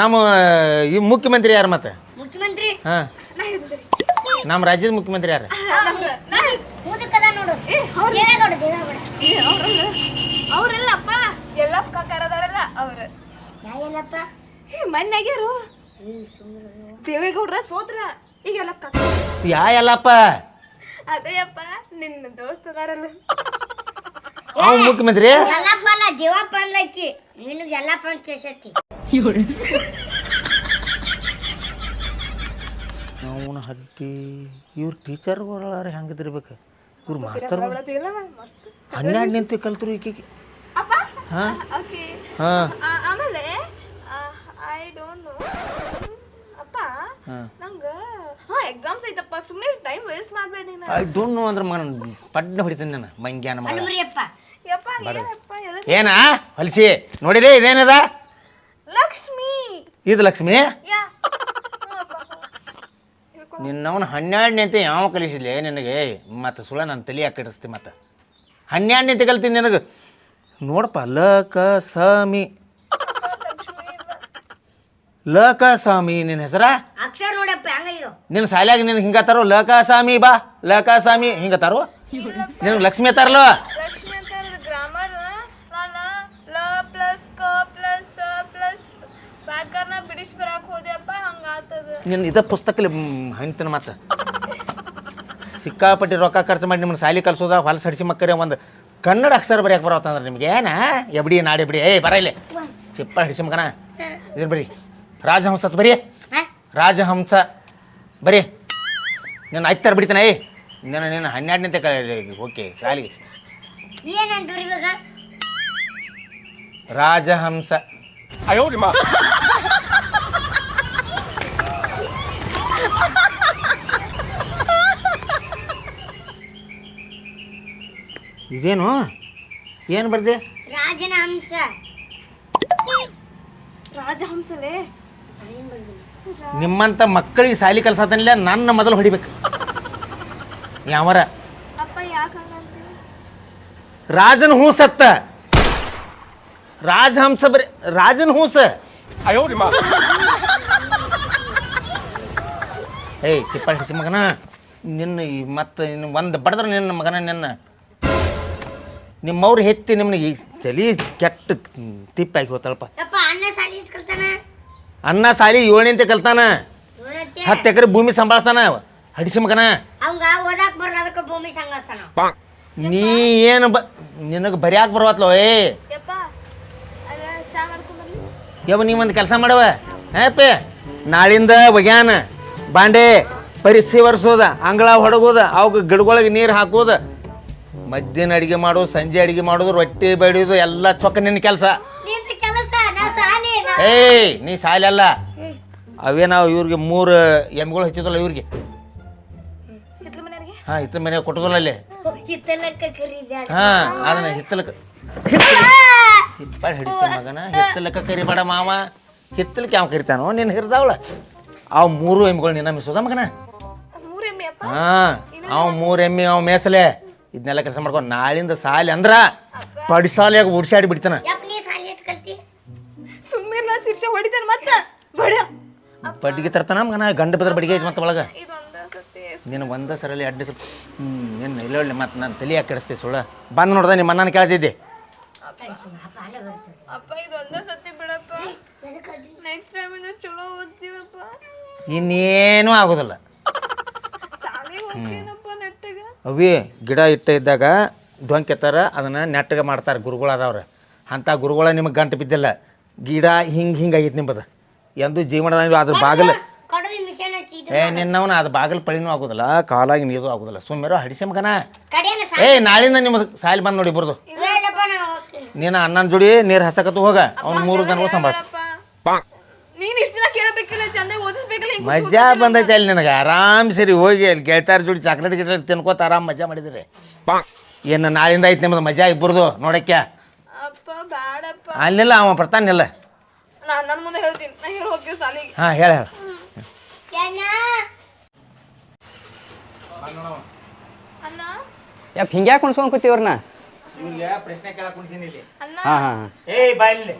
ನಮ್ಮ ಈ ಮುಖ್ಯಮಂತ್ರಿ ಯಾರು ಮತ್ತೆ ಮುಖ್ಯಮಂತ್ರಿ ಹಾ ನಮ್ಮ ರಾಜ್ಯದ ಮುಖ್ಯಮಂತ್ರಿ ಯಾರು ಅವ್ರಲ್ಲಪ್ಪ ಎಲ್ಲಪ್ಪ ಕಾಕಾರದಾರಲ್ಲ ಅವ್ರ ಯಾಯಲ್ಲಪ್ಪ ಮನ್ಯಾಗ್ಯಾರು ದೇವೇಗೌಡ್ರ ಸೋದ್ರ ಈಗ ಎಲ್ಲಪ್ಪ ಎಲ್ಲಪ್ಪ ಅದೇಯಪ್ಪ ನಿನ್ನ ದೋಸ್ತ ಅದಾರಲ್ಲ ಅವ್ ಮುಖ್ಯಮಂತ್ರಿ ಎಲ್ಲಪ್ಪ ಅಲ್ಲ ದೇವಪ್ಪ ಅನ್ಲಕ್ಕಿ ನಿನಗೆ ಎಲ್ಲಪ್ಪ ಅಂತ ಕೇಸತ್ತಿ ಅವನ ಹಡ್ಡಿ ಇವ್ರ ಟೀಚರ್ಗಳಾರ ಹೆಂಗದಿರ್ಬೇಕು ಇವ್ರು ಮಾಸ್ತರ್ ಮಸ್ತ್ 12 ನಿಂತು ಕಲ್ತರು ಈಕಿಗೆ ಅಪ್ಪ ಹಾ ಓಕೆ ಹಾ ಆಮೇಲೆ ಐ ಡೋಂಟ್ ನೋ ಅಪ್ಪ ನಂಗ ಎಕ್ಸಾಮ್ಸ್ ಐತಪ್ಪ ಸುಮ್ಮನೆ ಟೈಮ್ ವೇಸ್ಟ್ ಮಾಡಬೇಡಿ ನೀನು ಐ ಡೋಂಟ್ ನೋ ಅಂದ್ರೆ ಮಗನ ಪಡ್ನ ಹೊಡಿತೀನಿ ನಾನು ಮಂಗ್ಯಾನ ಮಗ ಅಲ್ಮರಿಯಪ್ಪ ಯಪ್ಪ ಏನಪ್ಪ ಏನ ಹೊಲ್ಸಿ ನೋಡಿರಿ ಇದೇನದ ಲಕ್ಷ್ಮಿ ಇದು ಲಕ್ಷ್ಮಿ ಯಾ ನಿನ್ನವನು 12 ನಿಂತ ಯಾವ ಕಲಿಸಿದ್ಲೆ ನಿನಗೆ ಮತ್ತೆ ಸುಳ ನನ್ನ ತಲೆ ಯಾಕೆ ಕೆಡಿಸ್ತಿ ಮತ್ತೆ 12 ನಿಂತ ಕಲ್ತೀನಿ ನಿನಗೆ ನೋಡಪ್ಪ ಲಕಸ್ವಾಮಿ ನಿನ್ನ ಹೆಸರ ಅಕ್ಷರ ನೋಡಪ್ಪ ಹಂಗಯ್ಯೋ ನಿನ್ನ ಶಾಲ್ಯಾಗ ನಿನಗೆ ಹಿಂಗತ್ತಾರೋ ಲಕಸ್ವಾಮಿ ಬಾ ಲಕಸ್ವಾಮಿ ಹಿಂಗತ್ತಾರೋ ನಿನಗೆ ಲಕ್ಷ್ಮಿ ಅತ್ತಾರಲ್ಲ ಲಕ್ಷ್ಮಿ ಅಂತ ಗ್ರಾಮರ್ ನಾನು ಲ ಪ್ಲಸ್ ಕ ಪ್ಲಸ್ ಸ ಪ್ಲಸ್ ವ್ಯಾಕರಣ ಬಿಡಿಸಿ ಬರಕ್ಕೆ ಹೋದೆಯಪ್ಪ ಹಂಗಾತದ ನಿನ್ನ ಇದ ಪುಸ್ತಕಲ್ಲಿ ಹಂತಿನ ಮತ್ತೆ ಸಿಕ್ಕಾಪಟ್ಟಿ ರೊಕ್ಕ ಖರ್ಚು ಮಾಡಿ ನಿಮ್ಮನ್ನ ಶಾಲೆ ಕಲ್ಸೋದ ಹೊಲಸು ಹಡಿಸಿ ಮಕ್ಕರೇ ಒಂದು ಕನ್ನಡ ಅಕ್ಷರ ಬರೆಯಕ್ಕೆ ಬರೋತ್ತಂದ್ರೆ ನಿಮ್ಗೆ ಏನ ಎಬ್ಡಿ ನಾಡೆಬ್ಡಿ ಬರ ಇಲ್ಲಿ ಚಿಪ್ಪ ಹಿಡಿಸಿ ಮಗನ ಇದನ್ನ ಬರೀ ರಾಜಹಂಸ ಬರೀ ರಾಜಹಂಸ ಬರೀ ನೀನು ಐತಾರ ಬಿಡ್ತಾನೆ ನೀನು 12 ನಿಂತ ಓಕೆ ಶಾಲೆಗೆ ಏನಂತ ಇವಾಗ ರಾಜಹಂಸ ಇದೇನು ಏನು ಬರ್ದೆ ರಾಜನ ಹಂಸ ರಾಜಹಂಸಲೇ ನಿಮ್ಮಂಥ ಮಕ್ಕಳಿಗೆ ಶಾಲೆ ಕಲ್ಸತ್ತನಿಲ್ಲ ನನ್ನ ಮೊದಲು ಹೊಡಿಬೇಕು ಯಾವರ ಅಪ್ಪ ಯಾಕೆ ಹಂಗಂತೀವಿ ರಾಜನ ಹೂಸತ್ತ ರಾಜಹಂಸ ಬರೀ ರಾಜನ ಹೂಸ ಏಯ್ ಚಿಪ್ಪ ಹಿಡಿಸಿ ಮಗನ ನಿನ್ನ ಮತ್ತೆ ಇನ್ನು ಒಂದು ಬಡದ್ರೆ ನಿನ್ನ ಮಗನ ನಿಮ್ಮವ್ರು ಹೆತ್ತಿ ನಿಮ್ಮನ್ನ ಈ ಚಲಿ ಕೆಟ್ಟ ತಿಪ್ಪಾಗಿ ಹೋತಳಪ್ಪ ಯಪ್ಪ ಅಣ್ಣ ಸಾಲಿ ಕಲ್ತಾನ ಅನ್ನ ಸಾಲಿ 7 ನಿಂತ ಕಲ್ತಾನ 10 ಎಕರೆ ಭೂಮಿ ಸಂಭಾಳಿಸ್ತಾನ ಹಡಿಸಿ ಮಗನ ಅವಂಗ ಓದಾಕ್ ಬರಲ್ಲ ಅದಕ್ಕೆ ಭೂಮಿ ಸಂಗಸ್ತಾನ ನೀ ಏನು ನಿನಗೆ ಬರಿಯಾಕ ಬರವತ್ಲೋ ಯಪ್ಪ ಅದ ಚಾ ಮಾಡ್ಕೊಂಡ್ಬರ್ಲಿ ನೀ ಒಂದು ಕೆಲಸ ಮಾಡವ ಹ್ಯಾಪಿ ನಾಳಿಂದ ಒಗ್ಯಾನ ಬಾಂಡೆ ಪರಿಸಿ ಒರೆಸೋದ ಅಂಗಳ ಹೊಡಗೋದ ಅವಕ್ಕೆ ಗಿಡಗಳಿಗೆ ನೀರು ಹಾಕೋದ ಮಧ್ಯಾಹ್ನ ಅಡಿಗೆ ಮಾಡೋದು ಸಂಜೆ ಅಡಿಗೆ ಮಾಡೋದು ರೊಟ್ಟಿ ಬಡಿಯೋದು ಎಲ್ಲ ಚೊಕ್ಕ ನಿನ್ನ ಕೆಲಸ ಏಯ್ ನೀ ಸಾಲಿ ಅಲ್ಲ ಅವೇ ನಾವು ಇವ್ರಿಗೆ 3 ಎಮ್ಮೆಗಳು ಹಚ್ಚಿದಲ್ಲ ಇವ್ರಿಗೆ ಹಾಂ ಹಿತ್ತಲ ಮನೆಯಾಗ ಕೊಟ್ಟದಲ್ಲ ಅಲ್ಲಿ ಹಾಂ ಅದನ್ನ ಹಿತ್ತಲಕ್ಕೆ ಚಿಪ್ಪ ಹಿಡಿಸಿ ಮಗನ ಹಿತ್ತಲಕ್ಕೆ ಕರಿಬೇಡ ಮಾವ ಹಿತ್ತಲಕ್ಕೆ ಯಾವ ಕರಿತಾನೋ ನೀನು ಹಿರಿದಾವಳ ಅವು 3 ಎಮ್ಮೆಗಳು ನಿನ್ನ ಮಿಸೋದ ಮಗನ ಹಾಂ ಅವ್ 3 ಎಮ್ಮೆ ಅವ್ ಮೇಸಲೆ ಇದನ್ನೆಲ್ಲ ಕೆಲಸ ಮಾಡ್ಕೊಂಡು ನಾಳಿಂದ ಸಾಲಿ ಅಂದ್ರ ಪಡಿಸಾಲಿಯಾಗ ಉಡ್ಸಾಡಿ ಬಿಡ್ತಾನ ಸುಮ್ಮೀರ್ ನಾ ಶಿರ್ಷೆ ಹೊಡಿತಾನೆ ಮತ್ತ ಬಡ ಬಡ್ಡಿಗೆ ತರ್ತಾನ ಮಗನ ಗಂಡ ಬದ್ರ ಬಡಿಗೆ ಐತಿ ಮತ್ತೆ ಒಳಗೆ ನೀನು ಒಂದ ಸರಲ್ಲಿ ಅಡ್ಡಿ ಸ್ವಲ್ಪ ಏನು ಇಲ್ಲ ಮತ್ತೆ ನಾನು ತಲೆ ಯಾಕೆ ಕೆಡಿಸ್ತಿ ಸುಳ್ಳ ಬಂದು ನೋಡ್ದ ನಿಮ್ಮ ಅಣ್ಣನ ಕೇಳ್ತಿದ್ದೆ ಅಪ್ಪ ಇದು ಒಂದ ಸತಿ ಬಿಡಪ್ಪ ನೆಕ್ಸ್ಟ್ ಟೈಮ್ ಇಂದ ಚಲೋ ಓದ್ತೀವಪ್ಪ ಇನ್ನೇನು ಆಗೋದಿಲ್ಲ ಸಾಲಿ ಓದ್ತೀನಪ್ಪ ನೆಟ್ಟಗ ಅವಿ ಗಿಡ ಇದ್ದಾಗ ಡೊಂಕೆತ್ತಾರ ಅದನ್ನು ನೆಟ್ಟಗೆ ಮಾಡ್ತಾರೆ ಗುರುಗಳು ಅದಾವ್ರ ಅಂಥ ಗುರುಗಳ ನಿಮಗೆ ಗಂಟು ಬಿದ್ದಿಲ್ಲ ಗಿಡ ಹಿಂಗಾಗೈತಿ ನಿಂಬದು ಎಂದು ಜೀವನದಾಗ ಅದ್ರ ಬಾಗಿಲು ನಿನ್ನವನ ಅದು ಬಾಗಿಲು ಪಳಿನೂ ಆಗೋದಿಲ್ಲ ಕಾಲಾಗಿ ನೀರು ಆಗೋದಿಲ್ಲ ಸುಮ್ಮನೆ ಹಡಿಸಿ ಮಗನ ನಾಳಿಂದ ನಿಮ್ಮದು ಸಾಲಿ ಬಂದು ನೋಡಿ ಬರ್ದು ನೀನು ಅಣ್ಣನ ಜೋಡಿ ನೀರು ಹಸಕತ್ತು ಹೋಗ ಅವ್ನು 3 ದನಗಳು ಸಂಭಾಳಿಸ ನೀನ್ ಇಷ್ಟ ದಿನ ಕೇಳಬೇಕಿಲ್ಲ ಚಂದಾಗಿ ಓದಿಸ್ಬೇಕಲ್ಲ ಮಜಾ ಬಂದೈತೆ ಅಲ್ಲಿ ನಿನಗೆ ಆರಾಮ್ ಸರಿ ಹೋಗಿ ಅಲ್ಲಿ ಗೆಳತಾರ ಜೋಡಿ ಚಾಕ್ಲೇಟ್ ಗಿಟ್ಲೇಟ್ ತಿನ್ಕೋತ ಆರಾಮ್ ಮಜಾ ಮಾಡಿದ್ರಿ ಏನು ನಾಳಿಂದ ಐತೆ ನಿಮ್ಮದು ಮಜಾ ಇಬ್ಬರದು ನೋಡಕ್ಕೆ ಅಪ್ಪ ಬೇಡಪ್ಪ ಅಲ್ಲಿಲ್ಲ ಅವ ಬರ್ತಾನಿಲ್ಲ ನಾನು ನನ್ನ ಮುಂದೆ ಹೇಳ್ತೀನಿ ನಾ ಹೇಳಿ ಹೋಗ್ತೀವಿ ಸಾಲಿಗೆ ಹಾಂ ಹೇಳ ಅಣ್ಣ ಯಾಕೆ ಹಿಂಗ್ಯಾಕೆ ಕುಣ್ಸ್ಕೊಂಡು ಕೂತೀವ್ರನ್ನ ಪ್ರಶ್ನೆ ಕೇಳಕ್ ಕುಂತೀನಿ ಇಲ್ಲಿ ಅಣ್ಣ ಹಾಂ ಹಾಂ ಏಯ್ ಬಾಯಲ್ಲಿ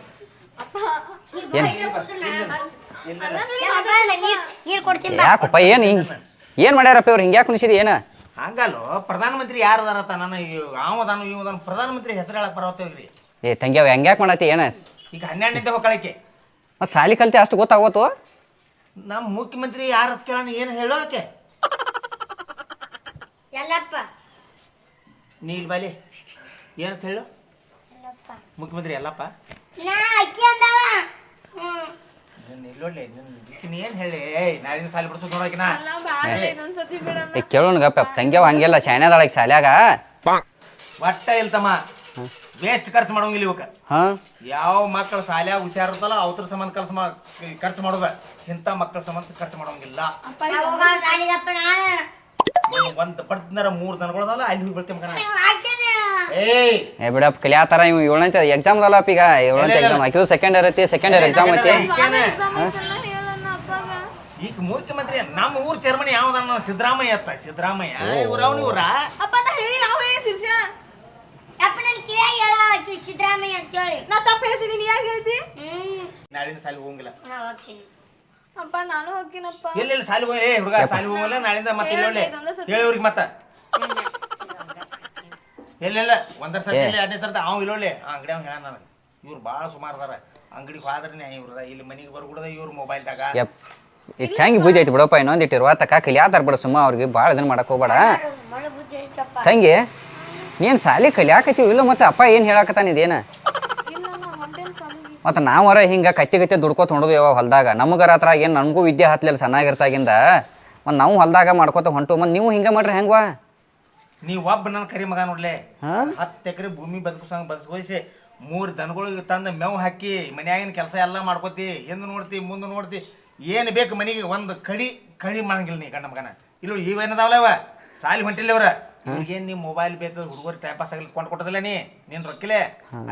ನೀರು ಕೊಡ್ತೀನಿ ಯಾಕಪ್ಪ ಏನು ಹಿಂಗೆ ಏನು ಮಾಡ್ಯಾರಪ್ಪ ಇವ್ರು ಹಿಂಗೆ ಯಾಕೆ ಕುಣಿಸಿದಿ ಏನು ಹಂಗಲ್ಲೋ ಪ್ರಧಾನಮಂತ್ರಿ ಯಾರು ಅದಾರತ್ತ ನಾನು ಅವದಾನು ಇವದಾನು ಪ್ರಧಾನಮಂತ್ರಿ ಹೆಸರು ಹೇಳಕ್ ಬರತ್ತೇವ್ರಿ. ಏ ತಂಗಿ ಅವ ಹೆಂಗ್ಯಾಕೆ ಮಾಡತ್ತಿ ಏನು ಈಗ 12 ಹೊಕ್ಕಳಕ್ಕೆ ಮತ್ತು ಸಾಲಿ ಕಲ್ತಿ ಅಷ್ಟು ಗೊತ್ತಾಗೋತು ನಮ್ಮ ಮುಖ್ಯಮಂತ್ರಿ ಯಾರ ಅಂತ ಕೇಳೋಣ ಏನು ಹೇಳೋಕೆ ಎಲ್ಲಪ್ಪ ನೀ ಇಲ್ಲಿ ಬಾಲಿ ಏನಂತ ಹೇಳು ಮುಖ್ಯಮಂತ್ರಿ ಎಲ್ಲಪ್ಪ ನಾ ಅಕ್ಕಿ ಅಂದವ ಇಲ್ಲೊಳ್ಳೆ ನೀ ಏನು ಹೇಳಿ ನಾಳಿನ ಸಾಲಿ ಬಿಡ್ಸೋದು ನೋಡೋಕಿನ ಇದೊಂದ್ಸತಿ ಬಿಡಣ. ಈಗ ಕೇಳೋಣ ಗಪ್ಪ ತಂಗ್ಯಾವ ಹಂಗೆಲ್ಲ ಶಾನ್ಯಾದಳಗ ಶಾಲ್ಯಾಗ ಒಟ್ಟ ಇಲ್ತಮ್ಮ ವೇಸ್ಟ್ ಖರ್ಚು ಮಾಡೋಂಗಿಲ್ಲ ಇವಕ್ಕೆ. ಹಾಂ ಯಾವ ಮಕ್ಕಳು ಶಾಲ್ಯಾಗ ಹುಷಾರಿರ್ತಲ್ಲ ಅವ್ರ ಸಂಬಂಧ ಖರ್ಚು ಮಾಡೋದ ಇಂಥ ಮಕ್ಕಳ ಸಂಬಂಧ ಖರ್ಚು ಮಾಡೋಂಗಿಲ್ಲ. ಅಪ್ಪ ಸಾಲಿಗಪ್ಪ ನಾನು ಒಂದು ಪಡ್ತಿನಾರ 3 ದನಗಳದಲ್ಲ ಅಲ್ಲಿ ಹೋಗಿ ಬರ್ತೀವಿ ಮಗನ. ಹಾಕ್ತೇನೆ ಏಯ್ ಏ ಬಿಡಪ್ಪ ಕಲಿಯಾತಾರ ಇವ್ 7ನೇ ಎಕ್ಸಾಮ್ ಅದಲ್ಲಪ್ಪ ಈಗ 7ನೇ ಎಕ್ಸಾಮ್ ಆಕಿದು ಸೆಕೆಂಡ್ ಇಯರ್ ಐತಿ ಸೆಕೆಂಡ್ ಇಯರ್ ಎಕ್ಸಾಮ್ ಐತಿ ಎಕ್ಸಾಮ್ ಐತಲ್ಲ ಹೇಳಣ್ಣ ಅಪ್ಪಗ. ಈಗ ಮುಖ್ಯಮಂತ್ರಿ ನಮ್ಮ ಊರ್ ಚೇರ್ಮನ್ ಯಾವ್ದನ್ನ ಸಿದ್ದರಾಮಯ್ಯ ಅತ್ತ ಸಿದ್ದರಾಮಯ್ಯ ಇವ್ರ ಅವ್ನ ಇವ್ರ ಅಪ್ಪ ನಾ ಹೇಳಿ ನಾವು ಹೇಳಿ ಶಿರ್ಷ ಅಪ್ಪ ನನ್ ಕಿವಿಯಾಗ ಹೇಳ ಆಕಿ ಸಿದ್ದರಾಮಯ್ಯ ಅಂತೇಳಿ ನಾ ತಪ್ಪು ಹೇಳ್ತೀನಿ ನೀ ಯಾಕೆ ಹೇಳ್ತಿ? ನಾಳಿನ ಸಾಲಿ ಹೋಗಂಗಿಲ್ಲ. ನಾ ಹೋಗ್ತೀನಿ ಅಪ್ಪ ನಾನು ಹೋಗ್ತೀನಪ್ಪ. ಎಲ್ಲೆಲ್ಲಿ ಸಾಲಿ ಹೋಗಿ ಹುಡುಗ ಸಾಲಿ ಹೋಗಲ್ಲ ನಾಳಿಂದ ಮತ್ತೆ ಇಲ್ಲೊಳ್ಳೆ ಹೇಳಿವ್ರಿಗೆ ಮತ್ತ ಎಲ್ಲೆಲ್ಲ ಒಂದರ ಸರ್ತಿ ಇಲ್ಲ 2ನೇ ಸರ್ತಿ ಅವ್ ಇಲ್ಲೊಳ್ಳೆ ಅಂಗಡಿ ಅವ್ನು ಹೇಳ ನನಗೆ ಇವ್ರು ಭಾಳ ಸುಮಾರು ಅದಾರ ಅಂಗಡಿಗೆ ಹೋದ್ರೆ ಇವ್ರದ ಇಲ್ಲಿ ಮನೆಗೆ ಬರ್ಬಿಡದ ಇವ್ರ ಮೊಬೈಲ್ದಾಗ ಯಪ್ ಈಗ ಚಂಗಿ ಬುದ್ಧಿ ಐತಿ ಬಿಡಪ್ಪ ಇನ್ನೊಂದು ಇಟ್ಟಿರುವ ತಕ್ಕ ಕಲಿಯಾತಾರ ಬಿಡ ಸುಮ್ಮ ಅವ್ರಿಗೆ ಭಾಳ ಇದನ್ನ ಮಾಡಕ್ ಹೋಗ್ಬೇಡ. ಮಳೆ ಬುದ್ಧಿ ಐತಪ್ಪ ತಂಗಿ ನೀನು ಸಾಲಿ ಕಲಿಯಾಕತ್ತೀವಿ ಇಲ್ಲ ಮತ್ತೆ ಅಪ್ಪ ಏನು ಹೇಳಾಕತ್ತಾನ ಇದೇನ ಇಲ್ಲ ನಾ ಹೊಂಟೇನ್ ಸಾಲಿಗೆ. ಮತ್ತು ನಾವರ ಹಿಂಗೆ ಕತ್ತಿ ದುಡ್ಕೋತ ಹೊಂಡೋದು ಯಾವ ಹೊಲ್ದಾಗ ನಮಗರ ಹತ್ರ ಏನು ನಮಗೂ ವಿದ್ಯೆ ಹತ್ತಲಿಲ್ಲ ಸಣ್ಣಾಗಿರ್ತಾಗಿಂದ ಮತ್ತು ನಾವು ಹೊಲ್ದಾಗ ಮಾಡ್ಕೋತ ಹೊಂಟು ಮತ್ತು ನೀವು ಹಿಂಗೆ ಮಾಡ್ರಿ ಹೆಂಗ್ವಾ ನೀ ಒಬ್ಬ ನನ್ನ ಕರಿ ಮಗ ನೋಡ್ಲೆ 10 ಎಕರೆ ಭೂಮಿ ಬದುಕಿಸಿ 3 ದನಗಳಿಗೆ ತಂದ ಮೇವು ಹಾಕಿ ಮನ್ಯಾಗಿನ ಕೆಲಸ ಎಲ್ಲ ಮಾಡ್ಕೋತಿ ಹಿಂದೆ ನೋಡ್ತಿ ಮುಂದೆ ನೋಡ್ತಿ ಏನು ಬೇಕು ಮನೆಗೆ ಒಂದು ಕಡಿ ಮಾಡಂಗಿಲ್ಲ ನೀ ಗಂಡ ಮಗನ ಇಲ್ಲ ಇವೇನದಾವಲ್ಲ ಇವ ಸಾಲಿ ಹೊಂಟಿಲ್ಲ ಇವ್ರ ಇವ್ರಿಗೇನು ನೀ ಮೊಬೈಲ್ ಬೇಕು ಹುಡುಗರು ಟೈಮ್ ಪಾಸ್ ಆಗಲಿ ಕೊಟ್ಟಿಲ್ಲ ನೀನು ರೊಕ್ಕಿಲೆ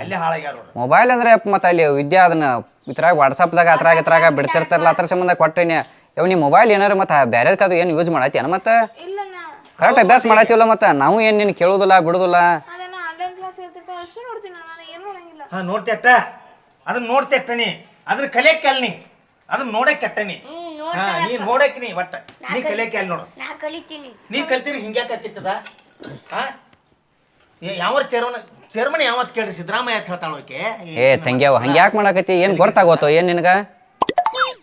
ಅಲ್ಲೇ ಹಾಳಾಗ್ಯಾರ ಅವ್ರು. ಮೊಬೈಲ್ ಅಂದ್ರೆ ಮತ್ತು ಅಲ್ಲಿ ವಿದ್ಯಾ ಅದನ್ನ ಇದ್ರಾಗ ವಾಟ್ಸಪ್ದಾಗ ಅದ್ರಾಗ ಬಿಡ್ತಿರ್ತಾರಲ್ಲ ಅದ್ರ ಸಂಬಂಧ ಕೊಟ್ಟೇನೆ ಯಾವ ನೀ ಮೊಬೈಲ್ ಏನಾರು ಮತ್ತು ಬೇರೆದಕ್ಕದು ಏನು ಯೂಸ್ ಮಾಡತ್ತೀನ ಮತ್ತು ಇಲ್ಲ ನಾ ಕರೆಕ್ಟ್ ಅಭ್ಯಾಸ ಮಾಡತ್ತೀವಲ್ಲ ಮತ್ತು ನಾವು ಏನು ನಿನ್ನ ಕೇಳೋದಿಲ್ಲ ಬಿಡೋದಿಲ್ಲ ಅದನ್ನ ಆನ್ಲೈನ್ ಕ್ಲಾಸ್ ಹೇಳ್ತಿರ್ತಾವ ಅಷ್ಟು ನೋಡ್ತೀನಿ ನಾನು ಏನು ಮಾಡಂಗಿಲ್ಲ. ಹಾಂ ನೋಡ್ತಿ ಅಟ್ಟ ಅದನ್ನ ನೋಡ್ತಿ ಅಟ್ಟ ನೀ ಅದನ್ನ ಕಲಿಯಕ್ಕೆ ಅಲ್ಲ ನೀ ಅದನ್ನ ನೋಡಕ್ಕೆ ಅಟ್ಟ ನೀ ಹಾಂ ನೀ ನೋಡಕ್ಕೆ ನೀ ಒಟ್ಟ ನೀ ಕಲಿಯಕ್ಕೆ ಅಲ್ಲಿ ನೋಡು ನಾ ಕಲಿತೀನಿ ನೀ ಕಲ್ತೀರಿ ಹಿಂಗ್ಯಾಕೆ ಹಾಕಿತ್ತದ ಹಾಂ ಯಾವ ಚೇರ್ಮನ್ ಯಾವತ್ತು ಕೇಳ್ರಿ ಸಿದ್ದರಾಮಯ್ಯ ಅಂತ ಹೇಳ್ತಾಳ ಓಕೆ ಏ ತಂಗ್ಯಾವ ಹಂಗೆ ಯಾಕೆ ಮಾಡಾಕತ್ತಿ ಏನು ಗೊತ್ತಾಗೋತೋ ಏನು ನಿನಗೆ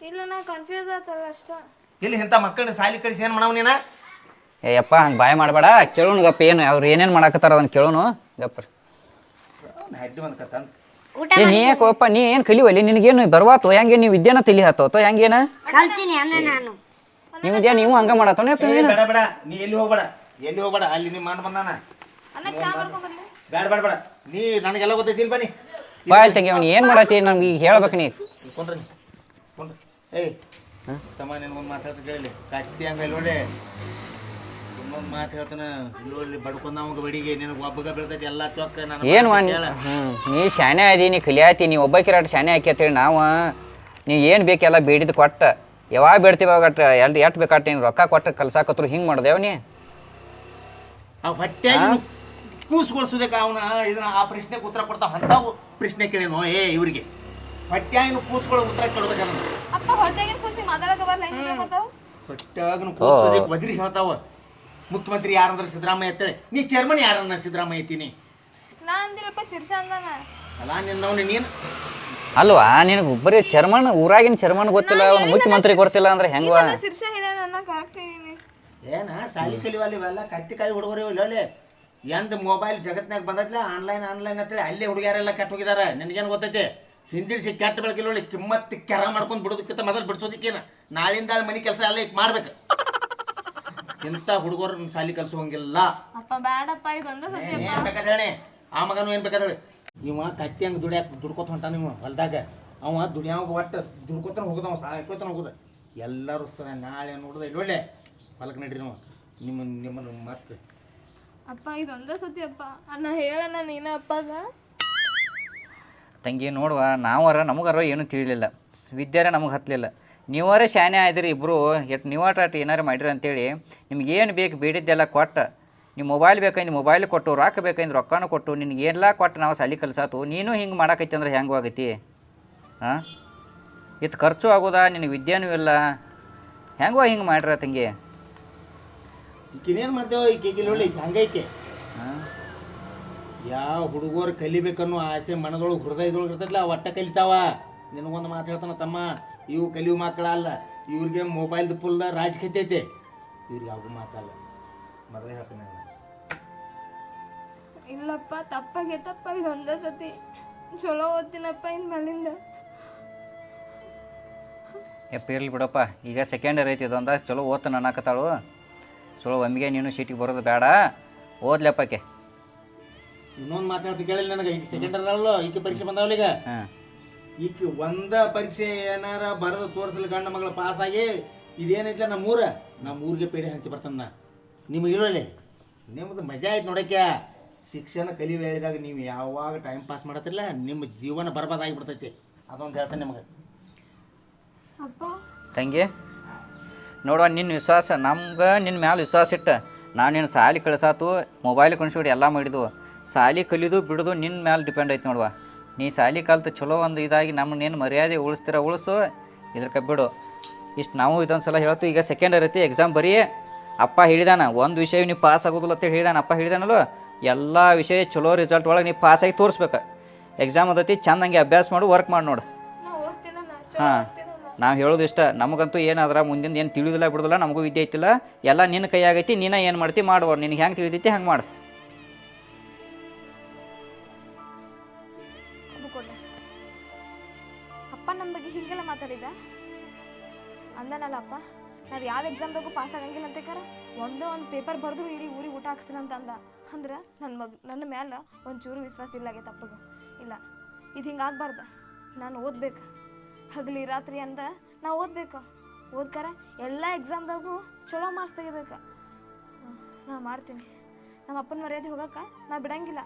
ಇಲ್ಲ ನಾ ಕನ್ಫ್ಯೂಸ್ ಆತಲ್ಲ ಅಷ್ಟ. ಇಲ್ಲಿ ಇಂಥ ಮಕ್ಕಳನ್ನ ಸಾಲಿ ಕಳಿಸಿ ಏನು ಮಾಡವ್ ನೀನ ಏ ಯಪ್ಪ ಹಂಗೆ ಬಾಯ್ ಮಾಡಬೇಡ ಕೇಳೋಣ ಗಪ್ಪ ಏನು ಅವ್ರು ಏನೇನು ಮಾಡಾಕತ್ತಾರ ಅದನ್ನ ಕೇಳೋನು ಗಪ್ಪ ಹಡ್ಡಿ ಒಂದು ಕತ್ತಂದು ಊಟ ಏ ನೀ ಯಾಕೋಪ್ಪ ನೀ ಏನು ಕಲಿವಲ್ಲಿ ನಿನಗೇನು ಬರ್ವಾತು ಹೆಂಗೆ ನೀವು ವಿದ್ಯಾನ ತಿಳಿ ಹತ್ತೋತೋ ಹೆಂಗೇನ ಕಲ್ತೀನಿ ಅನ್ನ ನಾನು ನೀವು ವಿದ್ಯಾ ನೀವು ಹಂಗೆ ಮಾಡತ್ತೋ ಬೇಡ ಬೇಡ ನೀ ಎಲ್ಲಿ ಹೋಗ್ಬೇಡ ಅಲ್ಲಿ ನಿಮ್ಮ ಮಾಡ ಬಂದಾನ ಅನ್ನಕ್ಕೆ ಚಾ ಮಾಡ್ಕೊಂಡ್ಬರ್ಲಿ. ಬೇಡ ನೀ ನನಗೆಲ್ಲ ಗೊತ್ತೈತಿಲ್ ಬನ್ನಿ ಬಾಯ್ ತಂಗಿ ಅವ್ನು ಏನು ಮಾಡತ್ತಿ ನಮ್ಗೆ ಈಗ ಹೇಳ್ಬೇಕು ನೀ ಕೊಂಡ್ರಿ ಏಯ್ ತಮ್ಮ ನಿನ್ಗೊಂದು ಮಾತಾಡ್ತಾ ಕೇಳಿ ಕತ್ತಿ ಹಂಗ ನೋಡಿ ಇನ್ನೊಂದು ಮಾತು ಹೇಳ್ತಾನ ಇಲ್ಲಿ ಬಡ್ಕೊಂಡ ಅವಾಗ ಬಡಿಗೆ ನಿನಗೆ ಒಬ್ಬಗ ಬೀಳ್ತೈತಿ ಎಲ್ಲ ಚೊಕ್ಕ ಏನು ನೀ ಶಾನೆ ಅದಿ ನೀ ಕಲಿಯಾತಿ ನೀ ಒಬ್ಬಕಿರಾಟ ಶಾನೆ ಹಾಕಿ ಅಂತೇಳಿ ನಾವು ನೀ ಏನು ಬೇಕೆಲ್ಲ ಬೇಡಿದ್ದು ಕೊಟ್ಟ ಯಾವಾಗ ಬೇಡ್ತೀವಿ ಅವಾಗ ಎಷ್ಟು ಬೇಕಾಟ ನೀನು ರೊಕ್ಕ ಕೊಟ್ಟು ಕಲ್ಸಾಕತ್ರು ಹಿಂಗೆ ಮಾಡ್ದೇವ ನೀ ಆ ಹೊಟ್ಟೆಯಾಗಿ ಕೂಸ್ಗೊಳಿಸೋದಕ್ಕೆ ಅವನ ಇದನ್ನ ಆ ಪ್ರಶ್ನೆಗೆ ಉತ್ತರ ಕೊಡ್ತಾವ ಅಂತಾವು ಪ್ರಶ್ನೆ ಕೇಳೇನೋ ಇವ್ರಿಗೆ ಹೊಟ್ಟೆಯಾಗಿನ ಕೂಸ್ಗಳು ಉತ್ತರ ಕೊಡ್ಬೇಕಲ್ಲ ಅಪ್ಪ ಹೊರತಾಗಿನ ಕೂಸಿ ಮಾತಾಡಕ ಬರಲ್ಲ ಹೆಂಗೆ ಮಾಡ್ತಾವ? ಹೊಟ್ಟೆಯಾಗಿನ ಕೂಸೋದಕ್ಕೆ ಒದರಿ ಹೇಳ್ತಾವ ಮುಖ್ಯಮಂತ್ರಿ ಯಾರಂದ್ರೆ ಸಿದ್ದರಾಮಯ್ಯ ಅಂತೇಳಿ ನೀ ಚೇರ್ಮನ್ ಯಾರನ್ನ ಸಿದ್ದರಾಮಯ್ಯ ಐತೀನಿ ನಾ ಅಂದಿರಪ್ಪ ಶಿರ್ಷ ಅಂದಾನ. ಅಲ್ಲ ನಿನ್ನವನು ನೀನು ಅಲ್ವಾ ನಿನಗೆ ಬರೀ ಚರ್ಮನ್ ಊರಾಗಿನ ಚರ್ಮನ್ ಗೊತ್ತಿಲ್ಲ ಅವ್ನು ಮುಖ್ಯಮಂತ್ರಿ ಗೊತ್ತಿಲ್ಲ ಅಂದ್ರೆ ಹೆಂಗವಾ ಶಿರ್ಷ ಹೇಳ್ಯಾನ ನನ್ನ ಕರೆಕ್ಟ್ ಇದೀನಿ. ಏನ ಸಾಲಿ ಕಲಿವಲ್ಲ ಇವೆಲ್ಲ ಕತ್ತಿಕಾಯಿ ಹುಡುಗರು ಇಲ್ಲೇ ಎಂದ ಮೊಬೈಲ್ ಜಗತ್ನಾಗ ಬಂದತ್ಲ ಆನ್ಲೈನ್ ಅಂತೇಳಿ ಅಲ್ಲೇ ಹುಡುಗಿಯಾರೆಲ್ಲ ಕೆಟ್ಟ ಹೋಗಿದಾರ ನಿನಗೇನು ಗೊತ್ತೈತಿ ಹಿಂದಿರಿಸಿ ಕೆಟ್ಟ ಬೆಳಕಿಲ್ಲ ಕಿಮ್ಮತ್ತು ಕೆರ ಮಾಡ್ಕೊಂಡು ಬಿಡೋದಕ್ಕಿಂತ ಮೊದಲು ಬಿಡಿಸೋದಕ್ಕೇನು ನಾಳಿಂದ ಮನೆ ಕೆಲಸ ಎಲ್ಲ ಈಗ ಮಾಡ್ಬೇಕು ಇಂಥ ಹುಡುಗರು ಸಾಲಿ ಕಲ್ಸೋಂಗಿಲ್ಲ ಅಪ್ಪ ಬ್ಯಾಡಪ್ಪ ಇದೊಂದ ಸತ್ಯ. ಏನು ಬೇಕಾದ್ರೆ ಹೇಳಿ ಆ ಮಗನು ಏನು ಬೇಕಾದ್ರೆ ಇವ ಕತ್ತಿ ಹಂಗೆ ದುಡ್ಕೋತ ಹೊಂಟ ನೀವು ಹೊಲ್ದಾಗ ಅವ ದುಡಿಯಾವಾಗ ಒಟ್ಟು ದುಡ್ಕೋತಾನ ಹೋಗುದವ ಸಾಕೋತಾನ ಹೋಗುದ ಎಲ್ಲರೂ ಸರ ನಾಳೆ ನೋಡುದ ಇಲ್ಲೊಳ್ಳೆ ಹೊಲಕ್ಕೆ ನಡ್ರಿ ನಾವು ನಿಮ್ಮನ್ನು ಮತ್ತೆ ಅಪ್ಪ ಇದೊಂದ ಸತ್ಯ ಅಪ್ಪ ಅಣ್ಣ ಹೇಳಣ್ಣ ನೀನ ಅಪ್ಪಗ. ತಂಗಿ ನೋಡುವ ನಾವರ ನಮಗಾರ ಏನೂ ತಿಳಿಲಿಲ್ಲ ವಿದ್ಯಾರ ನಮಗೆ ಹತ್ತಲಿಲ್ಲ ನೀವರೇ ಶಾನೆ ಆಯ್ದಿರಿ ಇಬ್ಬರು ಎಟ್ ನೀವಾಟ ಏನಾರು ಮಾಡಿರಿ ಅಂತೇಳಿ ನಿಮ್ಗೆ ಏನು ಬೇಕು ಬೇಡಿದ್ದೆಲ್ಲ ಕೊಟ್ಟು ನೀವು ಮೊಬೈಲ್ ಬೇಕಂದ್ರೆ ಮೊಬೈಲ್ ಕೊಟ್ಟು ರೊಕ್ಕ ಬೇಕಂದ್ರೆ ರೊಕ್ಕನೂ ಕೊಟ್ಟು ನಿನಗೆ ಎಲ್ಲ ಕೊಟ್ಟು ನಾವು ಸಾಲಿ ಕಲ್ಸಾತು ನೀನು ಹಿಂಗೆ ಮಾಡಾಕೈತಿ ಅಂದ್ರೆ ಹೆಂಗೆ ಆಗೈತಿ ಹಾಂ ಇತ್ತು ಖರ್ಚು ಆಗೋದಾ ನಿನಗೆ ವಿದ್ಯೆನೂ ಇಲ್ಲ ಹೆಂಗೋ ಹಿಂಗೆ ಮಾಡ್ರ ತಂಗಿ ಈಕಿನೇನು ಮಾಡ್ತೇವ ಈಕೆ ನೋಡಿ ಹಂಗೈಕೆ ಹಾಂ ಯಾವ ಹುಡುಗರು ಕಲಿಬೇಕನ್ನೋ ಆಸೆ ಮನದೊಳಗೆ ಹೃದಯದೊಳಗೆ ಇರ್ತೈತಿಲ್ಲ ಒಟ್ಟ ಕಲಿತಾವ. ನಿನಗೊಂದು ಮಾತು ಹೇಳ್ತಾನ ತಮ್ಮ, ಇವು ಕಲಿಯೋ ಮಕ್ಕಳಲ್ಲ, ಇವ್ರಿಗೆ ಮೊಬೈಲ್ದು ಫುಲ್ ರಾಜಕೀಯ ಐತೆ, ಇವ್ರಿಗೆ ಯಾವುದು ಮಾತಲ್ಲ. ಮೊದಲೇ ಹೇಳ್ತೀನಿ ನಾನು. ಇಲ್ಲಪ್ಪ ತಪ್ಪಾಗೈತಪ್ಪ ಇದೊಂದೇ ಸತಿ ಚಲೋ ಓದ್ತೀನಪ್ಪ ಇನ್ನು ಮೇಲಿಂದ. ಯಪ್ಪ ಇರ್ಲಿ ಬಿಡಪ್ಪ, ಈಗ ಸೆಕೆಂಡ್ ಇಯರ್ ಐತಿ ಇದೊಂದ ಚಲೋ ಓದ್ತಾನೆ ಅನ್ನಕತ್ತಾಳು. ಚಲೋ ಒಮ್ಮಿಗೆ ನೀನು ಸೀಟಿಗೆ ಬರೋದು ಬೇಡ, ಓದ್ಲಪ್ಪಕ್ಕೆ. ಇನ್ನೊಂದು ಮಾತಾಡ್ತಿ ಕೇಳಿಲ್ಲ ನನಗೆ. ಈಗ ಸೆಕೆಂಡ್ ಅದಲ್ಲ, ಈಕೆ ಪರೀಕ್ಷೆ ಬಂದಾವಲ್ಲ ಈಗ. ಹಾಂ ಈಕೆ ಒಂದ ಪರೀಕ್ಷೆ ಏನಾರ ಬರೆದು ತೋರಿಸಲು ಗಂಡ ಮಗಳು ಪಾಸಾಗಿ ಇದೇನೈತಿಲ್ಲ ನಮ್ಮೂರಿಗೆ ಪೇಡೆ ಹಂಚಿ ಬರ್ತಾನ. ನಿಮಗೆ ಇರೋಲ್ಲ ನಿಮ್ದು ಮಜಾ ಆಯ್ತು ನೋಡಕ್ಕೆ. ಶಿಕ್ಷಣ ಕಲಿಯುವ ಹೇಳಿದಾಗ ನೀವು ಯಾವಾಗ ಟೈಮ್ ಪಾಸ್ ಮಾಡತ್ತಿಲ್ಲ ನಿಮ್ಮ ಜೀವನ ಬರ್ಬಾದಾಗಿಬಿಡ್ತೈತಿ. ಅದೊಂದು ಹೇಳ್ತೇನೆ ನಿಮಗೆ. ಅಪ್ಪ ತಂಗಿ ನೋಡುವ, ನಿನ್ನ ವಿಶ್ವಾಸ ನಮ್ಗೆ ನಿನ್ನ ಮ್ಯಾಲೆ ವಿಶ್ವಾಸ ಇಟ್ಟು ನಾನು ನಿನ್ನ ಸಾಲಿ ಕಳಿಸಾತು, ಮೊಬೈಲ್ ಕಳಿಸ್ಬಿಟ್ಟು ಎಲ್ಲ ಮಾಡಿದ್ವು. ಸಾಲಿ ಕಲಿದು ಬಿಡೋದು ನಿನ್ನ ಮ್ಯಾಲೆ ಡಿಪೆಂಡ್ ಐತೆ ನೋಡುವ. ನೀ ಸಾಲಿ ಕಲ್ತು ಚಲೋ ಒಂದು ಇದಾಗಿ ನಮ್ಮನ್ನೇನು ಮರ್ಯಾದೆ ಉಳಿಸು, ಇದ್ರಕ್ಕೆ ಬಿಡು. ಇಷ್ಟು ನಾವು ಇದೊಂದು ಸಲ ಹೇಳ್ತು. ಈಗ ಸೆಕೆಂಡ್ ಇಯರ್ ಐತಿ, ಎಕ್ಸಾಮ್ ಬರೀ ಅಪ್ಪ ಹೇಳಿದಾನ ಒಂದು ವಿಷಯ ನೀವು ಪಾಸ್ ಆಗೋದಿಲ್ಲ ಅಂತೇಳಿ ಹೇಳಿದಾನ. ಅಪ್ಪ ಹೇಳಿದಾನಲ್ಲ, ಎಲ್ಲ ವಿಷಯ ಚಲೋ ರಿಸಲ್ಟ್ ಒಳಗೆ ನೀವು ಪಾಸಾಗಿ ತೋರಿಸ್ಬೇಕು. ಎಕ್ಸಾಮ್ ಅದೈತಿ, ಚಂದಂಗೆ ಅಭ್ಯಾಸ ಮಾಡು, ವರ್ಕ್ ಮಾಡಿ ನೋಡು. ನಾ ಓದ್ತೀನಣ್ಣ, ಹಾಂ, ನಾವು ಹೇಳೋದು ಇಷ್ಟ, ನಮಗಂತೂ ಏನಾದ್ರೆ ಮುಂದಿನ ಏನು ತಿಳಿದಿಲ್ಲ ಬಿಡೋದಿಲ್ಲ, ನಮಗೂ ವಿದ್ಯೆ ಐತಿಲ್ಲ, ಎಲ್ಲ ನಿನ್ನ ಕೈಯಾಗೈತಿ, ನೀನು ಏನು ಮಾಡ್ತಿ ಮಾಡುವ, ನಿನಗೆ ಹೆಂಗೆ ತಿಳಿದೈತಿ ಹಂಗೆ ಮಾಡು. ಅಪ್ಪ ನಮ್ಮ ಬಗ್ಗೆ ಹೀಗೆಲ್ಲ ಮಾತಾಡಿದ ಅಂದನಲ್ಲ ಅಪ್ಪ, ನಾವು ಯಾವ ಎಕ್ಸಾಮ್ದಾಗೂ ಪಾಸ್ ಆಗಂಗಿಲ್ಲ ಅಂತೇಕಾರ ಒಂದು ಪೇಪರ್ ಬರೆದ್ರು ಇಡೀ ಊರಿಗೆ ಊಟ ಹಾಕ್ಸ್ತೀನಿ ಅಂತ ಅಂದ. ಅಂದ್ರೆ ನನ್ನ ಮ್ಯಾಲೆ ಒಂಚೂರು ವಿಶ್ವಾಸ ಇಲ್ಲ ಆಗೈತೆ ಅಪ್ಪಗೆ. ಇಲ್ಲ, ಇದು ಹಿಂಗೆ ಆಗ್ಬಾರ್ದು. ನಾನು ಓದ್ಬೇಕು, ಹಗಲಿ ರಾತ್ರಿ ಅಂದ ನಾ ಓದ್ಬೇಕು. ಓದ್ಕಾರ ಎಲ್ಲ ಎಕ್ಸಾಮ್ದಾಗೂ ಚಲೋ ಮಾರ್ಕ್ಸ್ ತೆಗಿಬೇಕು. ನಾ ಮಾಡ್ತೀನಿ. ನಮ್ಮ ಅಪ್ಪನ ಮರ್ಯಾದೆ ಹೋಗಕ್ಕೆ ನಾ ಬಿಡಂಗಿಲ್ಲ.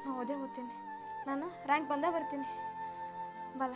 ನಾ ಓದೇ ಓದ್ತೀನಿ. ನಾನು ರ್ಯಾಂಕ್ ಬಂದೇ ಬರ್ತೀನಿ. ಬಲ